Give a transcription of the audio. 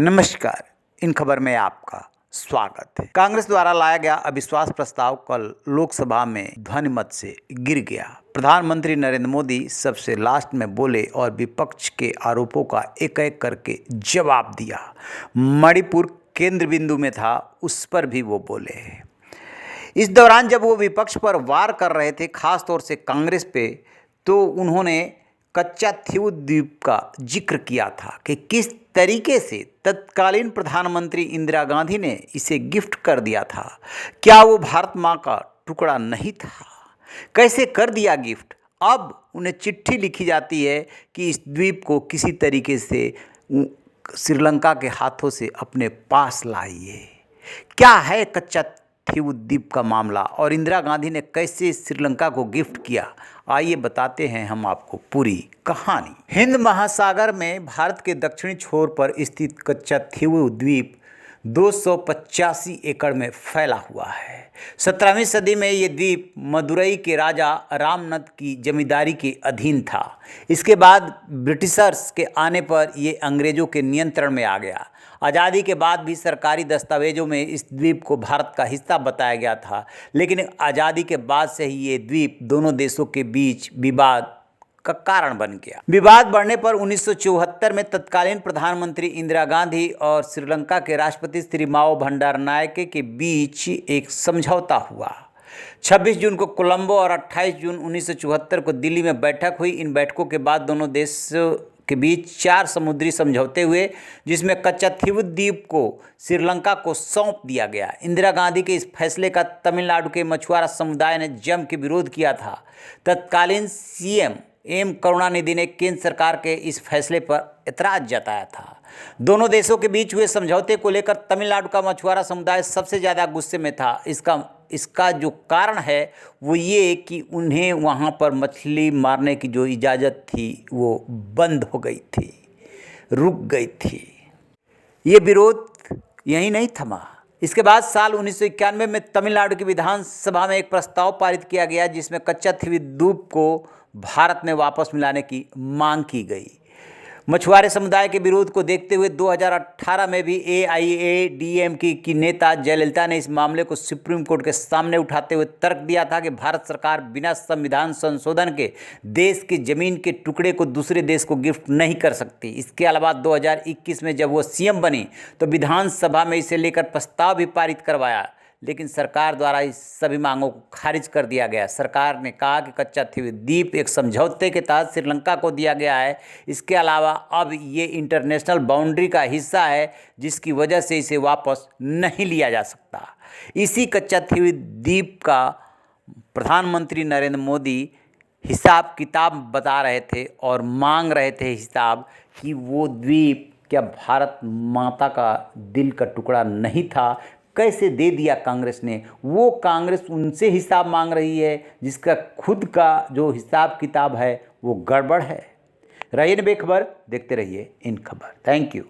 नमस्कार। इन खबर में आपका स्वागत है। कांग्रेस द्वारा लाया गया अविश्वास प्रस्ताव कल लोकसभा में ध्वनिमत से गिर गया। प्रधानमंत्री नरेंद्र मोदी सबसे लास्ट में बोले और विपक्ष के आरोपों का एक एक करके जवाब दिया। मणिपुर केंद्र बिंदु में था, उस पर भी वो बोले। इस दौरान जब वो विपक्ष पर वार कर रहे थे, खास तौर से कांग्रेस पे, तो उन्होंने कच्चाथीऊ द्वीप का जिक्र किया था कि किस तरीके से तत्कालीन प्रधानमंत्री इंदिरा गांधी ने इसे गिफ्ट कर दिया था। क्या वो भारत माँ का टुकड़ा नहीं था? कैसे कर दिया गिफ्ट? अब उन्हें चिट्ठी लिखी जाती है कि इस द्वीप को किसी तरीके से श्रीलंका के हाथों से अपने पास लाइए। क्या है कच्चाथीऊ द्वीप का मामला और इंदिरा गांधी ने कैसे श्रीलंका को गिफ्ट किया? आइए बताते हैं हम आपको पूरी कहानी। हिंद महासागर में भारत के दक्षिणी छोर पर स्थित कच्चाथीऊ द्वीप 285 एकड़ में फैला हुआ है। 17वीं सदी में ये द्वीप मदुरई के राजा रामनद की जमींदारी के अधीन था। इसके बाद ब्रिटिशर्स के आने पर ये अंग्रेजों के नियंत्रण में आ गया। आज़ादी के बाद भी सरकारी दस्तावेजों में इस द्वीप को भारत का हिस्सा बताया गया था, लेकिन आज़ादी के बाद से ही ये द्वीप दोनों देशों के बीच विवाद का कारण बन गया। विवाद बढ़ने पर 1974 में तत्कालीन प्रधानमंत्री इंदिरा गांधी और श्रीलंका के राष्ट्रपति श्री माओ भंडारनायके के बीच एक समझौता हुआ। 26 जून को कोलंबो और 28 जून 1974 को दिल्ली में बैठक हुई। इन बैठकों के बाद दोनों देशों के बीच 4 समुद्री समझौते हुए, जिसमें कच्चाथीऊ द्वीप को श्रीलंका को सौंप दिया गया। इंदिरा गांधी के इस फैसले का तमिलनाडु के मछुआरा समुदाय ने जम के विरोध किया था। तत्कालीन सीएम एम करुणानिधि ने केंद्र सरकार के इस फैसले पर एतराज जताया था। दोनों देशों के बीच हुए समझौते को लेकर तमिलनाडु का मछुआरा समुदाय सबसे ज़्यादा गुस्से में था। इसका जो कारण है वो ये कि उन्हें वहाँ पर मछली मारने की जो इजाज़त थी वो बंद हो गई थी, रुक गई थी। ये विरोध यहीं नहीं थमा। इसके बाद साल 1991 में तमिलनाडु की विधानसभा में एक प्रस्ताव पारित किया गया, जिसमें कच्चाथीऊ द्वीप को भारत में वापस मिलाने की मांग की गई। मछुआरे समुदाय के विरोध को देखते हुए 2018 में भी एआईएडीएमके की नेता जयललिता ने इस मामले को सुप्रीम कोर्ट के सामने उठाते हुए तर्क दिया था कि भारत सरकार बिना संविधान संशोधन के देश की जमीन के टुकड़े को दूसरे देश को गिफ्ट नहीं कर सकती। इसके अलावा 2021 में जब वो सीएम बनी तो विधानसभा में इसे लेकर प्रस्ताव भी पारित करवाया, लेकिन सरकार द्वारा इस सभी मांगों को खारिज कर दिया गया। सरकार ने कहा कि कच्चाथीऊ द्वीप एक समझौते के तहत श्रीलंका को दिया गया है। इसके अलावा अब ये इंटरनेशनल बाउंड्री का हिस्सा है, जिसकी वजह से इसे वापस नहीं लिया जा सकता। इसी कच्चाथीऊ द्वीप का प्रधानमंत्री नरेंद्र मोदी हिसाब किताब बता रहे थे और मांग रहे थे हिसाब कि वो द्वीप क्या भारत माता का दिल का टुकड़ा नहीं था? कैसे दे दिया कांग्रेस ने? वो कांग्रेस उनसे हिसाब मांग रही है जिसका खुद का जो हिसाब किताब है वो गड़बड़ है। रहिए बेखबर, देखते रहिए इन खबर। Thank you.